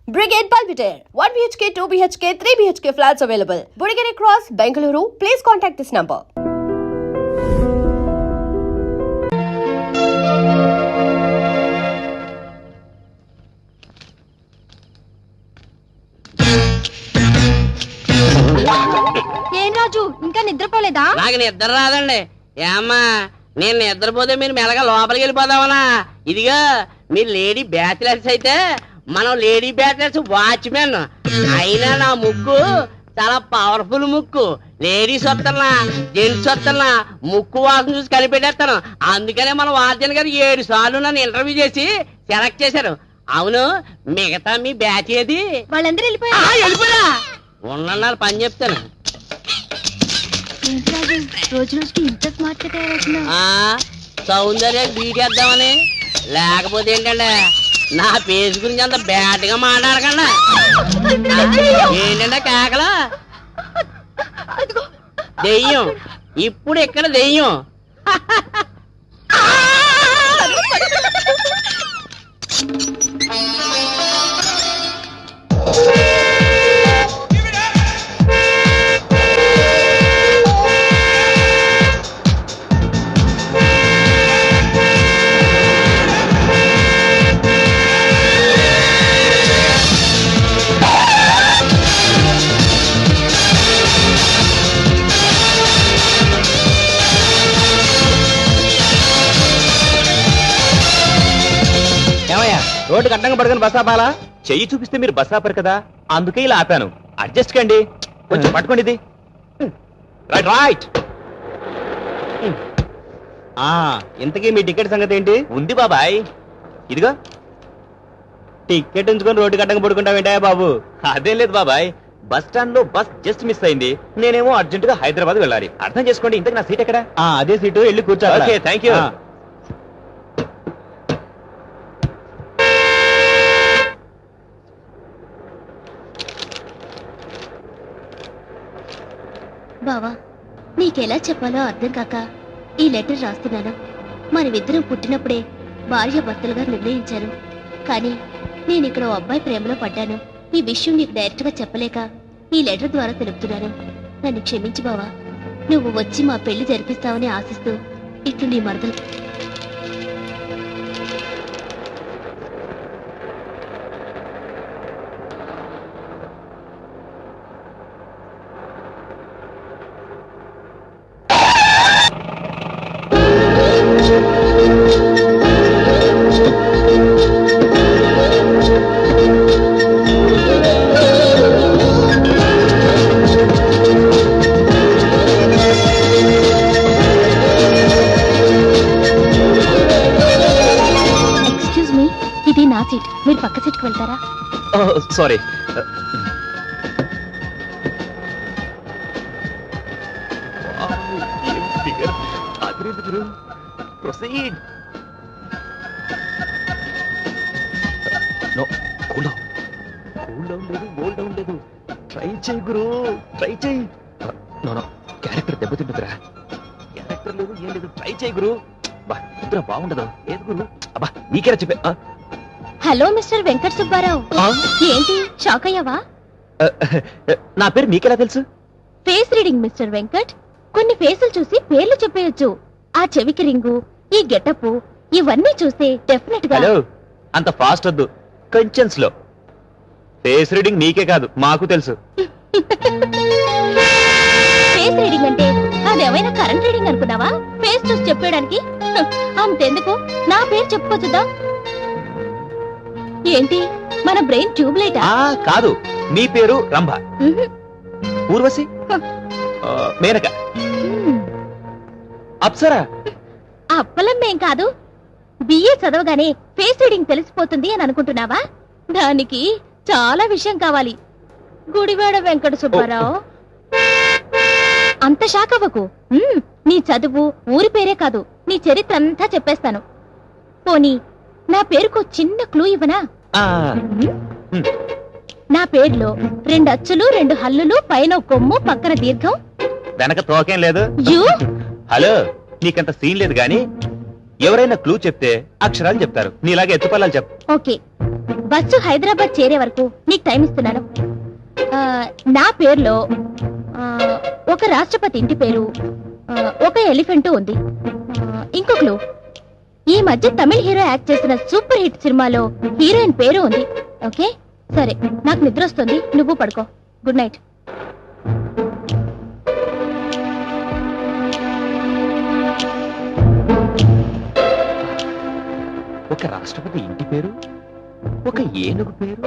Brigade Belvedere, 1 BHK, 2 BHK, 3 BHK flats available. Burigere Cross, Bengaluru. Please contact this number. ఏం రాజు ఇంకా నిద్రపోలేదా? నాకు నిద్ర రాదండి. ఏమ్మా నేను నిద్రపోతే మీరు మెల్లగా లోపలికి వెళ్ళిపోదామనా? ఇదిగా మీరు లేడీ బ్యాచిలర్స్ అయితే మనం లేడీ బ్యాచిలర్స్ వాచ్మెన్. అయినా నా ముక్కు చాలా పవర్ఫుల్ ముక్కు. లేడీస్ వస్తున్నా జెంట్స్ వస్తున్నా ముక్కు వాసన చూసి కనిపెట్టేస్తాను. అందుకనే మన వార్జన్ గారు 7 సార్లు నన్ను ఇంటర్వ్యూ చేసి సెలెక్ట్ చేశారు. అవును, మిగతా మీ బ్యాచ్ ఏది? వాళ్ళందరూ వెళ్ళిపోయా ఉన్నన్నారు, పని చెప్తాను. రోజు రోజుకి ఇంత స్మార్ట్ గా తయారవుతున్నా. సౌందర్య బీటేద్దామని. లేకపోతే ఏంటంటే నా పేజ్ గురించి అంత బ్యాడ్ గా మాట్లాడకండి. ఏంటంటే కేకలా దెయ్యం. ఇప్పుడు ఇక్కడ దెయ్యం. రోడ్డు కట్టంగా పడుకుని బస్ ఆపాలా? చెయ్యి చూపిస్తే మీరు బస్ ఆపారు కదా, అందుకే ఇలా ఆపాను. అడ్జస్ట్ కండి, కొంచెం పట్టుకోండి. ఇది రైట్ రైట్. ఇంతకీ మీ టికెట్ సంగతి ఏంటి? ఉంది బాబాయ్, ఇదిగో. టికెట్ ఉంచుకొని రోడ్డు కట్టంగా పడుకుంటావేంటా బాబు? అదేం లేదు బాబాయ్, బస్ స్టాండ్ లో బస్ జస్ట్ మిస్ అయింది. నేనేమో అర్జెంట్ గా హైదరాబాద్ వెళ్ళాలి. అర్థం చేసుకోండి. ఇంతకు నా సీట్ ఎక్కడ? అదే సీటు, వెళ్ళి కూర్చో. Okay, thank you. బావా, నీకెలా చెప్పాలో అర్థం కాక ఈ లెటర్ రాస్తున్నాను. మనమిద్దరం పుట్టినప్పుడే భార్య భర్తలుగా నిర్ణయించాను. కానీ నేను ఇక్కడ ఓ అబ్బాయి ప్రేమలో పడ్డాను. ఈ విషయం నీకు డైరెక్ట్ గా చెప్పలేక ఈ లెటర్ ద్వారా తెలుపుతున్నాను. నన్ను క్షమించు బావా. నువ్వు వచ్చి మా పెళ్లి జరిపిస్తావని ఆశిస్తూ ఇట్లు నీ మరదలు. ఇది నా సీట్, మీరు పక్క సీట్కి వెళ్తారా? Sorry. Proceed. No, cool down. Cool down లేదు, కూల్ డౌన్ లేదు. ట్రై చేయి గురు, ట్రై చేయి. నో నో, క్యారెక్టర్ దెబ్బతింటుందిరా. క్యారెక్టర్ లేదు, ఏం లేదు. ట్రై చేయి గురు. బా, ఇద్దరు బాగుండదు. ఏది గురు? అబ్బా, నీకేరా చెప్పే. Hello mister Venkata Subbarao. ఏంటి షాక్ అయ్యావా? నా పేరు మీకెలా తెలుసు? Face reading mister Venkat. కొన్ని ఫేసులు చూసి పేర్లు చెప్పేయొచ్చు. ఆ చెవికి రింగు, ఈ గెటప్, ఇవన్నీ చూస్తే డెఫినెట్ గా. హలో, అంత ఫాస్ట్ వద్దు, కొంచెం స్లో. ఫేస్ రీడింగ్ నీకే కాదు, మాకు తెలుసు. ఫేస్ రీడింగ్ అంటే అదేమైనా కరెంట్ రీడింగ్ అనుకున్నావా? ఫేస్ చూసి చెప్పేయడానికి అంతెందుకు, నా పేరు చెప్పుకోవచ్చుదా? ఏంటి మన బ్రెయిన్ ట్యూబ్ లైటా? కాదు, నీ పేరు రంభ, ఊర్వశి, మేనక, అప్సరా. అప్పలమ్మేం కాదు. బిఏ చదవగానే ఫేస్ రీడింగ్ తెలిసిపోతుంది అని అనుకుంటున్నావా? దానికి చాలా విషయం కావాలి. గుడివాడ వెంకట సుబ్బారావు. అంత షాక్ అవ్వకు. నీ చదువు, ఊరి పేరే కాదు, నీ చరిత్ర అంతా చెప్పేస్తాను. పోనీ నా పేరుకు చిన్న క్లూ ఇవ్వనా? నా పేరులో 2 అచ్చులు, 2 హల్లులు, పైన కొమ్ము, పక్కన దీర్ఘం, వెనక తోకేం లేదు. హలో, నీకంత సీన్ లేదు గాని ఎవరైనా క్లూ చెప్తే అక్షరాలు చెప్తారు. నీలాగే ఎత్తుపల్లాలు చెప్పు. ఓకే, బస్సు హైదరాబాద్ చేరే వరకు నీకు టైం ఇస్తున్నాను. నా పేరులో ఒక రాష్ట్రపతి ఇంటి పేరు, ఒక ఎలిఫెంట్ ఉంది. ఇంకో క్లూ, ఈ మధ్య తమిళ హీరో యాక్ట్ చేసిన సూపర్ హిట్ సినిమాలో హీరోయిన్ పేరు ఉంది. ఓకే, సరే, నాకు నిద్ర వస్తుంది, నువ్వు పడుకో. Good night. ఒక రాష్ట్రపతి ఇంటి పేరు, ఒక ఏనుగు పేరు,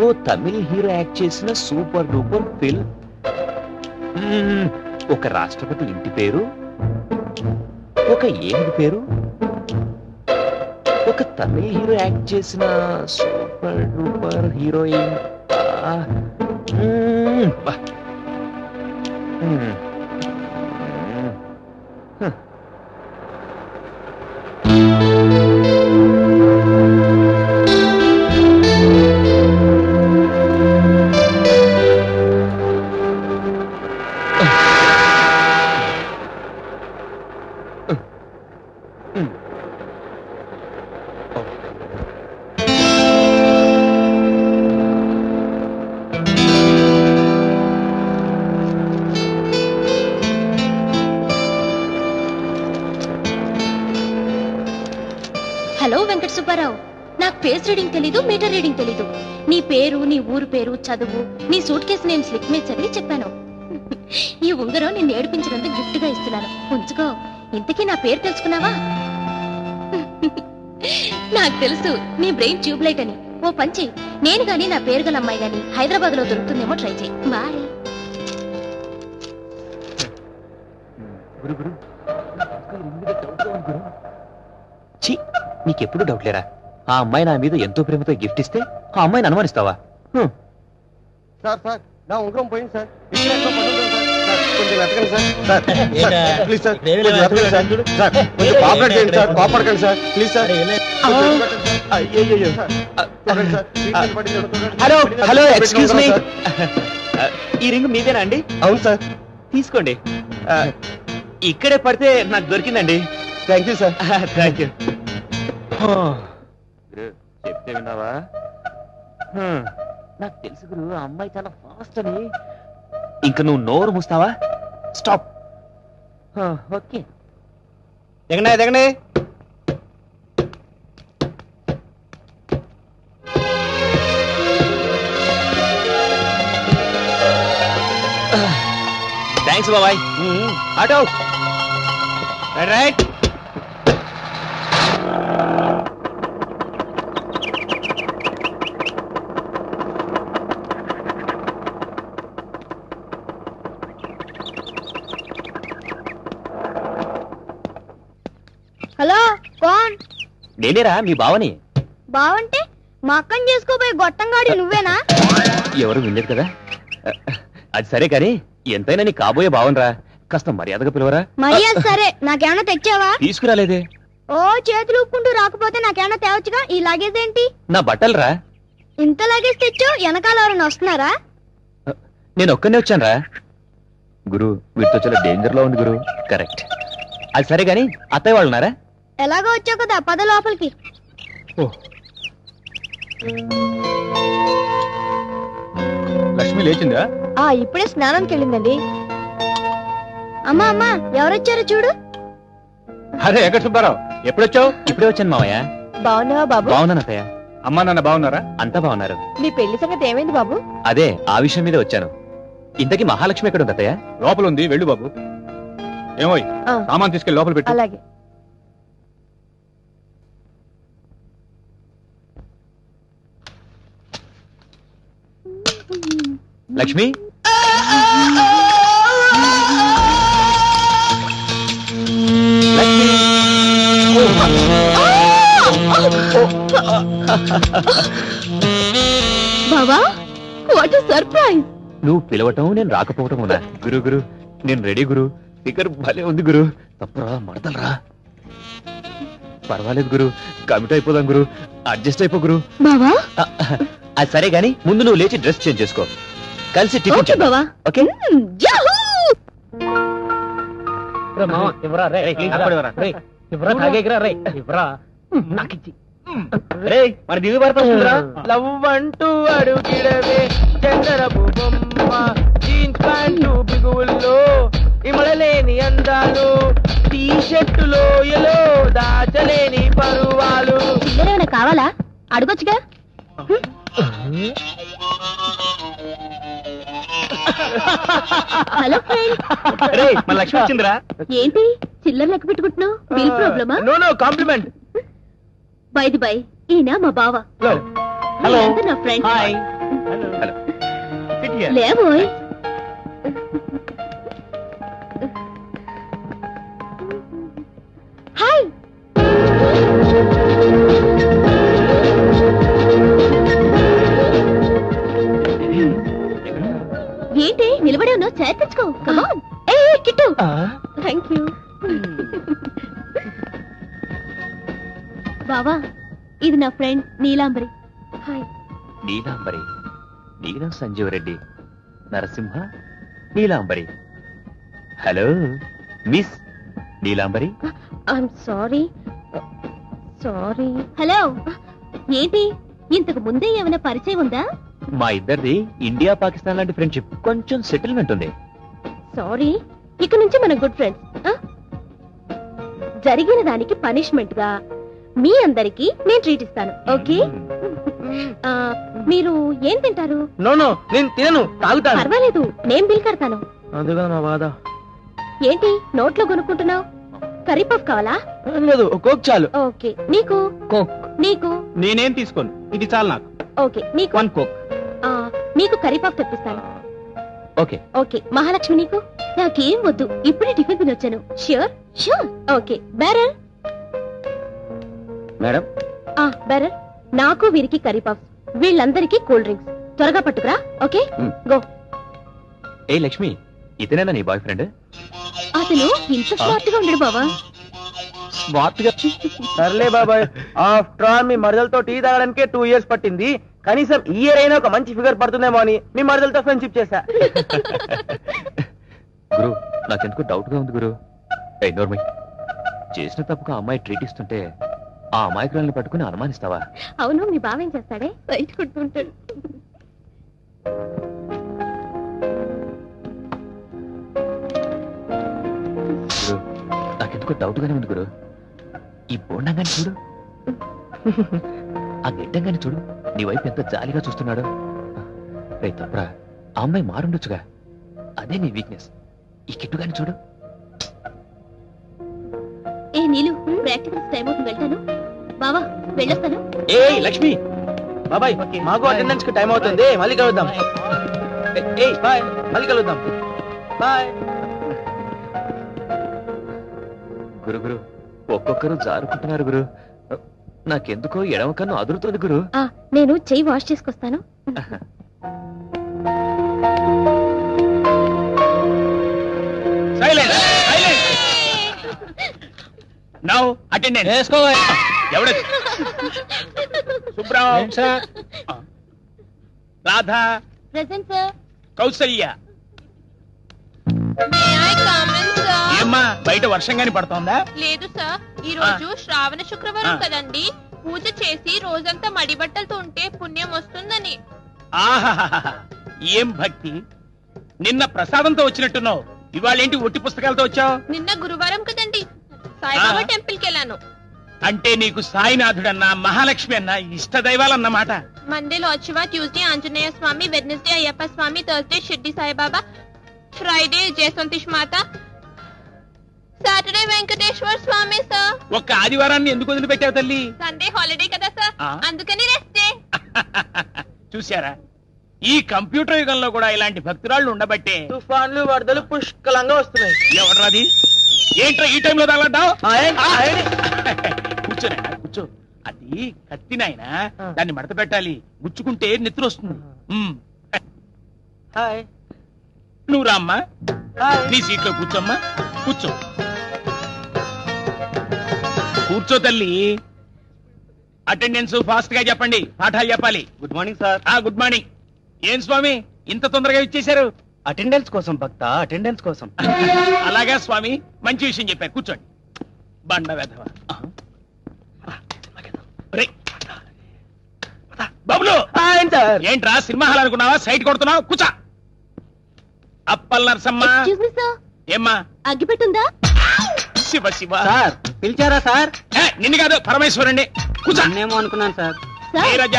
ఓ తమిళ హీరో యాక్ట్ చేసిన సూపర్ డూపర్ ఫిల్మ్. ఒక రాష్ట్రపతి ఇంటి పేరు, ఒక ఏనుగు పేరు, ఒక తమిళ హీరో యాక్ట్ చేసిన super duper heroine. Hello Venkata Subbarao, నాకు ఫేస్ రీడింగ్ తెలీదు, మీటర్ రీడింగ్ తెలీదు. నీ పేరు, నీ ఊరు పేరు, చదువు, నీ సూట్ కేసు నేను స్లిప్ మీద చదివి చెప్పాను. ఈ ఉంగరం నిన్ను ఏడిపించినందుకు గిఫ్ట్ గా ఇస్తున్నాను, ఉంచుకో. ఇంతకీ నా పేరు తెలుసుకున్నావా? నాకు తెలుసు నీ బ్రెయిన్ ట్యూబ్ లైట్ అని. ఓ పంచి, నేను గాని నా పేరు గల అమ్మాయి గాని హైదరాబాద్ లో దొరుకుతుందేమో ట్రై చేయి. బాయ్. నీకెప్పుడు డౌట్ లేరా? ఆ అమ్మాయి నా మీద ఎంతో ప్రేమతో గిఫ్ట్ ఇస్తే ఆ అమ్మాయిని అనుమానిస్తావా? సార్ సార్, నా ఉంగరం పోయింది సార్. ఇక్కడ ఎక్కడో పడి ఉంటుంది సార్. సార్, కొంచెం వెతకండి సార్. సార్, ప్లీజ్ సార్, కొంచెం వెతకండి సార్. సార్, కొంచెం కోఆపరేట్ చేయండి సార్, కోపడకండి సార్, ప్లీజ్ సార్. అయ్యయ్యో. చూడండి సార్, సీట్ పడింది, చూడండి. హలో హలో, పెట్టుకుంటారా ఎక్స్క్యూజ్ మీ. సార్? ఈ రింగ్ మీదేనా అండి? అవును సార్. తీసుకోండి. ఇక్కడే పడితే నాకు దొరికిందండి. Thank you sir. Thank you. చెప్తే విన్నావా? నాకు తెలుసు గురు, ఆ అమ్మాయి చాలా ఫాస్ట్ అని. ఇంక నువ్వు నోరు మూస్తావా? స్టాప్. ఓకే, దిగండి దిగండి. థ్యాంక్స్ బాబాయ్. Auto right. హలో, కోన్? నేనేరా మీ బావని. బావంటే మా అక్కని చేసుకోబోయే గొట్టంగాడి నువ్వేనా? ఎవరు వినలేదు కదా. అది సరే కానీ ఎంతైనా నీ కాబోయే బావనరా, కాస్త మర్యాదగా పిలవరా. మర్యాద సరే, నాకేమన్నా తెచ్చావా? తీసుకురాలేదే. ఓ, చేతులు ఊపుకుంటూ రాకపోతే నాకేమన్నా తేవచ్చుగా. ఈ లగేజ్ ఏంటి? నా బట్టలురా. ఇంత లగేజ్ తెచ్చావు, వెనకాల ఎవరైనా వస్తున్నారా? నేను ఒక్కనే వచ్చానురా. గురు, వీటితో చాలా డేంజర్ లో ఉంది గురు. కరెక్ట్. అది సరే గాని అత్తయ్య వాళ్ళు ఉన్నారా? ఎలాగో వచ్చావు కదా, పద లోపలికి. లక్ష్మి లేచిందా? ఇప్పుడే స్నానానికి వెళ్ళిందండి. అమ్మా అమ్మా, ఎవరొచ్చారో చూడు. అరే ఎక్కడ సుబ్బారావు, ఎప్పుడొచ్చావు? ఇప్పుడే వచ్చాను మావయ్య. బాగున్నావా బాబు? బాగున్నాను అత్తయ్య. అమ్మా నాన్న బాగున్నారా? అంతా బాగున్నారు. మీ పెళ్లి సంగతి ఏమైంది బాబు? అదే ఆ విషయం మీద వచ్చాను. ఇంతకీ మహాలక్ష్మి ఎక్కడ ఉంది అత్తయ్య? లోపల ఉంది, వెళ్ళు బాబు. ఏమోయ్, సామాన్ తీసుకెళ్ళి లోపల పెట్టు. అలాగే. లక్ష్మి, లక్ష్మి. బాబా, వాట్ సర్ప్రైజ్! నువ్వు పిలవటం, నేను రాకపోవటం ఉన్నా. గురు గురు, నేను రెడీ గురు. ఫిగర్ భలే ఉంది గురు. తప్పరా, మడతలరా. పర్వాలేదు గురు, కమిట్ అయిపోదాం గురు. అడ్జస్ట్ అయిపో గురు. బావా, అది సరే గాని ముందు నువ్వు లేచి డ్రెస్ చేంజ్ చేసుకో. కలిసి టిఫిన్ ఓకే చేద్దాం. బావా. ఓకే. యాహూ! మన దిగు పడుతుందిరా. లవ్ అంటూ అడుగిడవే చందరపు బొమ్మ జీన్స్ ప్యాంటు బిగువుల్లో ఇమడలేని అందాలు టీ షర్టులో ఎలో దాచలేని పరువాలు. చిల్లరేమైనా కావాలా అడగొచ్చుగా. Hello friend. మన లక్ష్మి వచ్చిందిరా. ఏంటి చిల్లర లెక్క పెట్టుకుంటున్నావు? బిల్ ప్రాబ్లమా? No no compliment. By the by ఈయన మా బావ. హలో వీళ్ళంతా నా ఫ్రెండ్. హాయ్. లేవోయ్. హాయ్. ఏంటి నిలబడి ఉన్నావు? చైర్ తెచ్చుకో. కమాన్. ఏ కిట్టు. Thank you. బావా ఇది నా friend Neelambari. Hi. Neelambari, Neelam Sanjeev Reddy, Narasimha, Neelambari. Hello miss Neelambari. I'm sorry. Sorry. Hello. ఏంటి ఇంతకు ముందే ఏమైనా పరిచయం ఉందా? మా ఇద్దరిది ఇండియా పాకిస్తాన్ లాంటి ఫ్రెండ్షిప్, కొంచెం సెటిల్మెంట్ ఉంది. సారీ. ఇక నుంచి మనం గుడ్ ఫ్రెండ్స్. జరిగిన దానికి పనిష్మెంట్ గా మీ అందరికి నేను ట్రీట్ ఇస్తాను. ఓకే. మీరు ఏం తింటారు? నో నో నేను తినను, తాగుతాను. పర్వాలేదు నేను బిల్ కడతాను. అందుగా నా బాధ. ఏంటి నోట్లో కొనుక్కుంటున్నావు? కర్రీ పఫ్ కావాలా? లేదు కోక్ చాలు. ఓకే. నీకు? కోక్. నీకు? నేనేం తీసుకోను, ఇది చాలు నాకు. ఓకే. నీకు? 1 కోక్. నీకు కర్రీ పఫ్ తెప్పిస్తాను. ఓకే. ఓకే. మహాలక్ష్మి నీకు? నాకేం వద్దు, ఇప్పుడే టిఫిన్ తినొచ్చాను. Sure sure. Okay. Bearer. Madam. Bearer నాకు వీరికి కర్రీ పఫ్, వీళ్ళందరికీ కూల్ డ్రింక్స్. త్వరగా పట్టుకురా. Okay go. ఏ లక్ష్మి, ఇతనేనా నీ బాయ్ ఫ్రెండ్? అతను ఇంత స్మార్ట్ గా ఉండడు బావా. స్మార్ట్ గా. సర్లే బాబాయ్, ఆఫ్టర్ ఆల్ మీ మరదలతో టీ తాగడానికి 2 years పట్టింది. కనీసం ఈ ఇయర్ అయినా ఒక మంచి ఫిగర్ పడుతుందేమో అని మీ మరదలతో ఫ్రెండ్షిప్ చేశా. గురు నాకెందుకు డౌట్ గా ఉంది గురు. ఏ నోర్మై, చేసిన తప్పుకు ఆ అమ్మాయి ట్రీట్ ఇస్తుంటే ఆ అమాయకురాలను పట్టుకుని అనుమానిస్తావా? అవును మీ బావ ఏం చేస్తాడే? బయట కొట్టుకుంటాడు. గురు నాకెందుకు డౌట్ గానే ఉంది గురు. ఈ బోండంగాని చూడు, ఆ గిడ్డంగాని చూడు, నీ వైపు ఎంత జాలిగా చూస్తున్నాడు. రే తప్పరా, ఆ అమ్మాయి మారుండొచ్చుగా, అదే నీ వీక్నెస్. ఈ కిట్టుగాని చూడు. ఏ నీలు, ప్రాక్టికల్స్ టైం అవుతుంది, వెళ్తాను. బావా వెళ్ళొస్తాను. ఏ లక్ష్మి, బాబాయ్ మాకు అటెండెన్స్ కి టైం అవుతుంది, మళ్ళీ కలుద్దాం. బాయ్, మళ్ళీ కలుద్దాం. బాయ్. గురు గురు ఒక్కొక్కరు జారుకుంటున్నారు గురు. నాకెందుకో ఎడమ కన్ను అదురుతోంది గురు. నేను చెయ్యి వాష్ చేసుకొస్తాను. Silent silent. నౌ అటెండెన్స్ వేసుకో. ఎవడ? Subrao, Radha, present sir. కౌసల్య. ఏమ్మా బయట వర్షం గాని పడుతోందా? లేదు సార్, ఈ రోజు శ్రావణ శుక్రవారం కదండి, పూజ చేసి రోజంతా మడి బట్టలతో ఉంటే పుణ్యం వస్తుందని. ఆహాహాహా, ఏం భక్తి! నిన్న ప్రసాదంతో వచ్చినట్టున్నావు, ఇవాళేంటి ఒట్టి పుస్తకాలతో వచ్చావు? నిన్న గురువారం కదండి, సాయిబాబా టెంపుల్ కి వెళ్ళాను. అంటే నీకు సాయినాథుడన్నా మహాలక్ష్మి అన్నా ఇష్ట దైవాలన్నమాట. మండేలో వచ్చివా, ట్యూస్డే ఆంజనేయ స్వామి, వెడ్నెస్డే అయ్యప్ప స్వామి, థర్స్డే షిర్డి సాయిబాబా, ఫ్రైడే జయసంతోష్ మాత, సాటర్డే వెంకటేశ్వర స్వామి సార్. ఒక్క ఆదివారాన్ని ఎందుకు వదిలిపెట్టావు తల్లి? సండే హాలిడే కదా సార్, అందుకని రెస్ట్ డే. చూశారా, ఈ కంప్యూటర్ యుగంలో కూడా ఇలాంటి భక్తురాళ్ళు ఉండబట్టే తుఫాన్లు వరదలు పుష్కలంగా వస్తున్నాయి. ఎవడ్రాది? ఏంట్రా ఈ టైంలో తగలడ్డావు? కూర్చోనా, కూర్చో. అది కత్తి నాయనా, దాన్ని మడత పెట్టాలి, గుచ్చుకుంటే నెత్తురు వస్తుంది. నువ్వు రామ్మా, నీ సీట్లో కూర్చోమ్మా, కూర్చో. కూర్చో తల్లి. అటెండెన్స్ ఫాస్ట్ గా చెప్పండి, పాఠాలు చెప్పాలి. Good morning sir. Good morning. ఏం స్వామి ఇంత తొందరగా ఇచ్చేశారు? అటెండెన్స్ కోసం భక్త, అటెండెన్స్ కోసం. అలాగా స్వామి, మంచి విషయం చెప్పారు, కూర్చోండి. బండ వెధవ. రేయ్, బబులు సార్ ఏంట్రా సినిమా హాల్ అనుకున్నావా? సైట్ కొడుతున్నావు, కూర్చో. Appal Narasamma. Excuse me sir, ఏమ్మా? అగ్గిపెట్టుందా? శివ శివ. సార్ పిలిచారా సార్? నిన్ను కాదు, పరమేశ్వరుణ్ణి. కూర్చో. నేమో అనుకున్నాను సార్. సార్ నీరజ,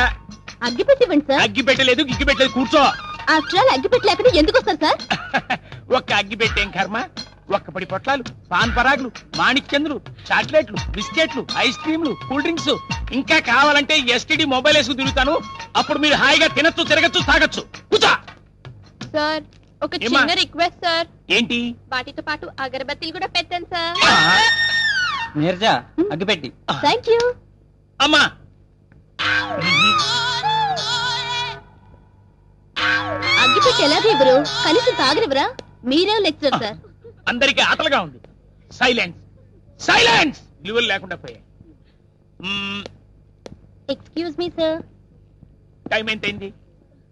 అగ్గిపెట్టివ్వండి సార్. అగ్గి పెట్టలేదు గిగ్గి పెట్టలేదు, కూర్చో. ఆఫ్టర్ ఆల్ అగ్గిపెట్టి లేకుండా ఎందుకు వస్తారు సార్? ఒక్క అగ్గి పెట్టేం కర్మ. ఒక్కపడి పొట్లాలు, పాన్ పరాగులు, మాణిక్చంద్రులు, చాక్లెట్లు, బిస్కెట్లు, ఐస్ క్రీమ్లు, కూల్ డ్రింక్స్, ఇంకా కావాలంటే ఎస్టీడీ మొబైల్ వేసుకు తిరుగుతాను. అప్పుడు మీరు హాయిగా తినచ్చు, తిరగచ్చు, తాగచ్చు. కూర్చో. సార్ ఒక ఏమ్మా? చిన్న రిక్వెస్ట్ సార్, ఏంటి? వాటితో పాటు అగరబత్తీలు కూడా పెట్టండి సార్. నీరజా అగ్గిపెట్టి. Thank you. అమ్మా, అగ్గిపెట్టి ఎలాగ ఇవ్వరు? కనీసం తాగనివ్వరా? మీరే లెక్చరర్ సార్. అందరికీ ఆటలుగా ఉంది. Silence, silence. విలువలు లేకుండా పోయాయి. Excuse me sir. టైం ఎంతైంది?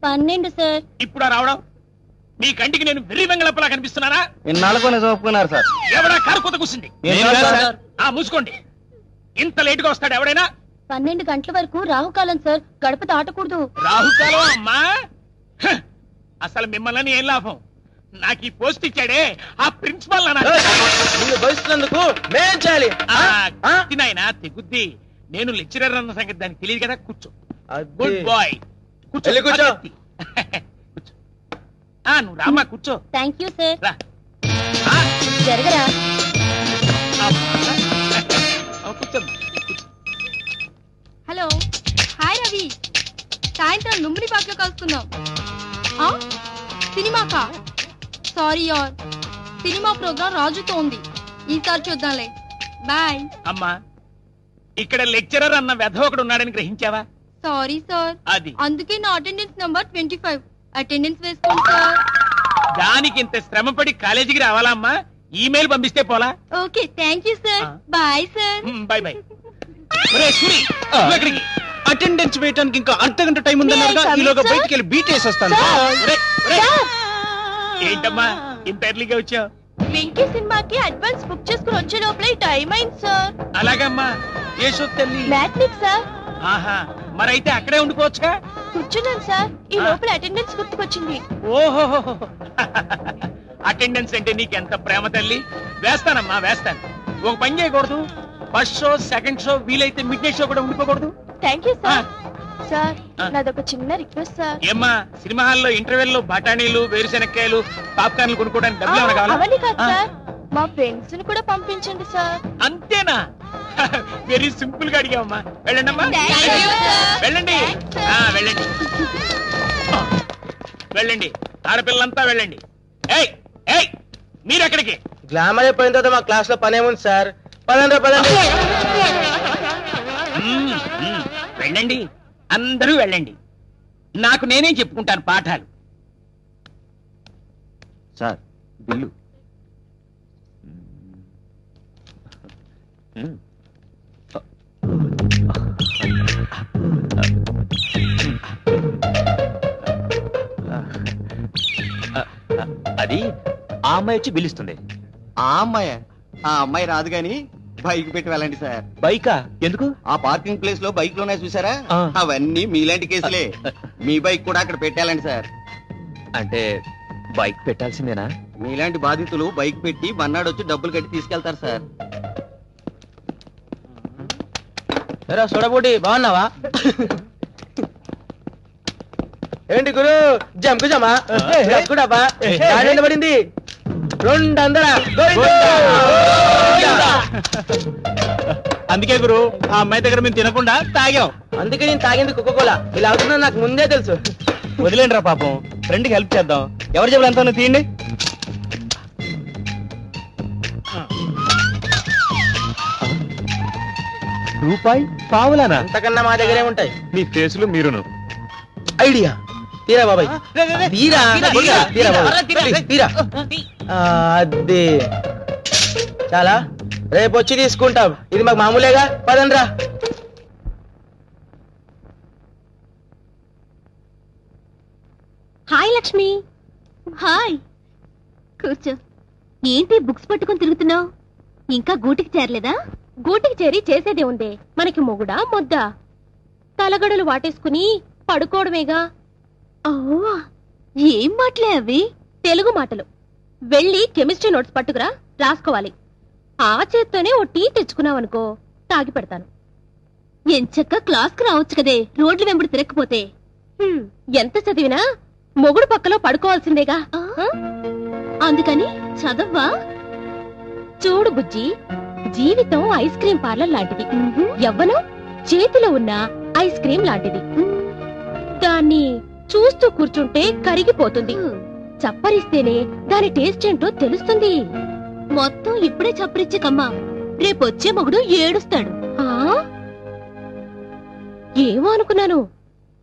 12 సార్. ఇప్పుడు రావడం? మీ కంటికి నేను వెర్రి వెంగళప్పలా కనిపిస్తున్నానా? ఇన్నాళ్ళకు ఒప్పుకున్నారు సార్. ఎవడా కారు కొత్త కూర్చుంది? మూసుకోండి. ఇంత లేటుగా వస్తాడు ఎవడైనా? 12 గంటల వరకు రాహుకాలం సార్, గడప దాటకూడదు. రాహుకాలం అమ్మా. హ! అసలు మిమ్మల్ని ఏం లాభం? నాకు ఈ పోస్ట్ ఇచ్చాడే ఆ ప్రిన్సిపల్ భవిస్తున్నందుకు మేం చేయాలి. నాయనా తెగుద్ది. నేను లెక్చరర్ అన్న సంగతి దానికి తెలియదు కదా. కూర్చో. Good boy. వెళ్ళి కూర్చో. కూర్చో. నువ్వు రామ్మా, కూర్చో. Thank you sir. రా. ఆ, జరగరా? అమ్మా. కూర్చో. Hello, hi Ravi. సాయంత్రం లుంబిని పార్క్ లో కలుసుకుందాం. సినిమాకా? సారీ యార్, సినిమా ప్రోగ్రామ్ రాజుతో ఉంది. ఈసారి చూద్దాంలే. బాయ్. అమ్మా, ఇక్కడ లెక్చరర్ అన్న వెధవ ఒకడు ఉన్నాడని గ్రహించావా? సారీ సార్, అది అందుకే నా అటెండెన్స్ నంబర్ 25. అటెండెన్స్ వేసుకోండి సార్. దానికి ఇంత శ్రమపడి కాలేజీకి రావాలా అమ్మా? ఈమెయిల్ పంపిస్తే పోలా? Okay, thank you sir. Bye sir. Bye bye. ఎక్కడికి? అటెండెన్స్ వేయడానికి ఇంకా అర్ధగంట టైం ఉందన్నారుగా. ఈలోగా బయటికి వెళ్ళి బీట్ వేసి వస్తాను. ఏంటమ్మా ఇంత ఎర్లీగా వచ్చావు? వెంకీ సినిమాకి అడ్వాన్స్ బుక్ చేసుకుని వచ్చే లోపల టైం అయింది సార్. అలాగమ్మా. ఏ షో తల్లి? మ్యాట్నిక్ సార్. ఆహా, మరైతే అక్కడే ఉండిపోవచ్చుగా. కూర్చున్నాను సార్, ఈ లోపల అటెండెన్స్ గుర్తుకొచ్చింది. ఓహో, అటెండెన్స్ అంటే నీకెంత ప్రేమ తల్లి. వేస్తానమ్మా, వేస్తాను. ఒక పని చేయకూడదు, ఫస్ట్ షో సెకండ్ షో వీలైతే మిడ్ నైట్ షో కూడా ఉండిపోకూడదు. Thank you sir. సార్, నాదొక చిన్న రిక్వెస్ట్ సార్. ఏమ్మా, సినిమా హాల్లో ఇంటర్వెల్ లో బఠానీలు, వేరుశెనక్కాయలు, పాప్కార్న్లు కొనుక్కోవడానికి డబ్బులు ఏమైనా కావాలా? అవన్నీ కాదు సార్, మా ఫ్రెండ్స్ ని కూడా పంపించండి సార్. అంతేనా? వెరీ సింపుల్ గా అడిగావమ్మా. వెళ్ళండి అమ్మా, Thank you, sir. వెళ్ళండి. Thanks, sir. వెళ్ళండి, వెళ్ళండి. ఆడపిల్లంతా వెళ్ళండి. ఏయ్ ఏయ్, మీరెక్కడికి? గ్లామర్ అయిపోయిన తర్వాత మా క్లాస్ లో పని ఏముంది సార్? పదండి పదండి. వెళ్ళండి, అందరూ వెళ్ళండి. నాకు నేనే చెప్పుకుంటాను పాఠాలు. Sir bill. అది ఆ అమ్మాయి వచ్చి బిల్లిస్తుంది. ఆ అమ్మాయి రాదు గాని బైక్ పెట్టి వెళ్ళండి సార్. బైకా? ఎందుకు? ఆ పార్కింగ్ ప్లేస్ లో బైక్ లోనే చూసారా? ఆ. అవన్నీ మీలాంటి కేసులే. మీ బైక్ కూడా అక్కడ పెట్టాలండి సార్. అంటే బైక్ పెట్టాల్సిందేనా? మీలాంటి బాధితులు బైక్ పెట్టి మన్నాడు వచ్చి డబ్బులు కట్టి తీసుకెళ్తారు సార్. చూడబోటి బాగున్నావా? ఏంటి గురు, జంకు జమా పడింది 200. అందుకే గురు, ఆ అమ్మాయి దగ్గర మేము తినకుండా తాగాం. అందుకే నేను తాగింది కోకోకోలా. ఇలా అవుతుందో నాకు ముందే తెలుసు. వదిలేండి రా పాపం, ఫ్రెండ్ కి హెల్ప్ చేద్దాం. ఎవరు చెప్పాలి ఎంత తీయండి. రూపాయి పావులానా? అంతకన్నా మా దగ్గరే ఉంటాయి. మీ ఫేసులు మీరును. ఐడియా తీరా బాబాయ్, తీరా తీరా తీరా బాబాయ్, ప్లీజ్ తీరా. అదే చాలా, రేపు వచ్చి తీసుకుంటాం. ఇది మాకు మామూలేగా. పదండి రా. హాయ్ లక్ష్మి. హాయ్, కూర్చో. ఏంటి బుక్స్ పట్టుకొని తిరుగుతున్నావు? ఇంకా గూటికి చేరలేదా? గూటికి చేరి చేసేదే ఉందే, మనకి మొగుడా మొద్దా? తలగడలు వాటేసుకుని పడుకోవడమేగా. ఏం మాటలే అవి? తెలుగు మాటలు. వెళ్ళి కెమిస్ట్రీ నోట్స్ పట్టుకురా, రాసుకోవాలి. ఆ చేత్తోనే ఓ టీ తెచ్చుకున్నావనుకో, తాగి పెడతాను. ఎంచక్క క్లాస్ కు రావచ్చు కదే, రోడ్లు వెంబడి తిరగకపోతే. ఎంత చదివినా మొగుడు పక్కలో పడుకోవాల్సిందేగా. అందుకని చదవ్వా? చూడు బుజ్జి, జీవితం ఐస్ క్రీం పార్లర్ లాంటిది. యవ్వనం చేతిలో ఉన్న ఐస్ క్రీం లాంటిది. దాన్ని చూస్తూ కూర్చుంటే కరిగిపోతుంది. చప్పరిస్తేనే దాని టేస్ట్ ఏంటో తెలుస్తుంది. మొత్తం ఇప్పుడే చప్పరిచ్చే కమ్మా, రేపొచ్చే మొగుడు ఏడుస్తాడు. ఆ? ఏమో అనుకున్నాను,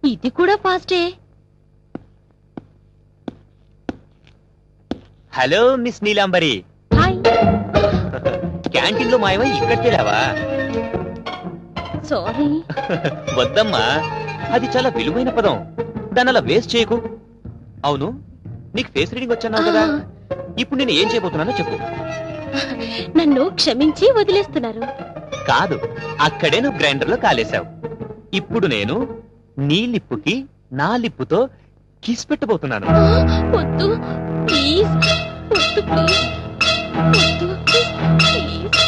ఇది కూడా ఫాస్టే. Hello miss Neelambari, hi. Canteen లో మాయమై ఇక్కడికి వెళ్ళావా? సారీ. వద్దమ్మా, అది చాలా విలువైన పదం, దాన్ని అలా వేస్ట్ చేయకు. అవును, నీకు ఫేస్ రీడింగ్ వచ్చన్నావు కదా, ఇప్పుడు నేను ఏం చేయబోతున్నానో చెప్పు. నన్ను క్షమించి వదిలేస్తున్నారు. కాదు, అక్కడే నువ్వు గ్రైండర్ లో కాలేశావు. ఇప్పుడు నేను నీ లిప్పుకి నా లిప్పుతో కిస్ పెట్టబోతున్నాను. వద్దు ప్లీజ్, వద్దు ప్లీజ్, వద్దు ప్లీజ్,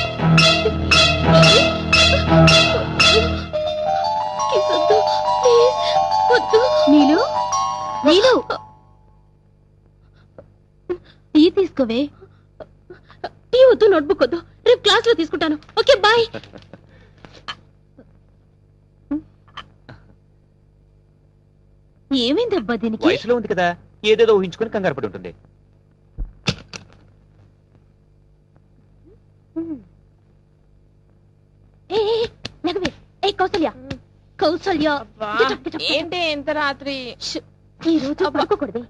కిస్ వద్దు ప్లీజ్, వద్దు. నీలు, నీలు, టీ తీసుకోవే. టీ వద్దు, నోట్బుక్ వద్దు, రేపు క్లాస్ లో తీసుకుంటాను. Okay bye. ఏమైందబ్బా దీనికి? వయసులో ఉంది కదా, ఏదేదో ఊహించుకొని కంగారు పడి ఉంటుంది. నగవే. ఏ కౌసల్య, కౌసల్య, ఏంటి ఇంత రాత్రి? ఈ రోజు పడుకోకూడదు.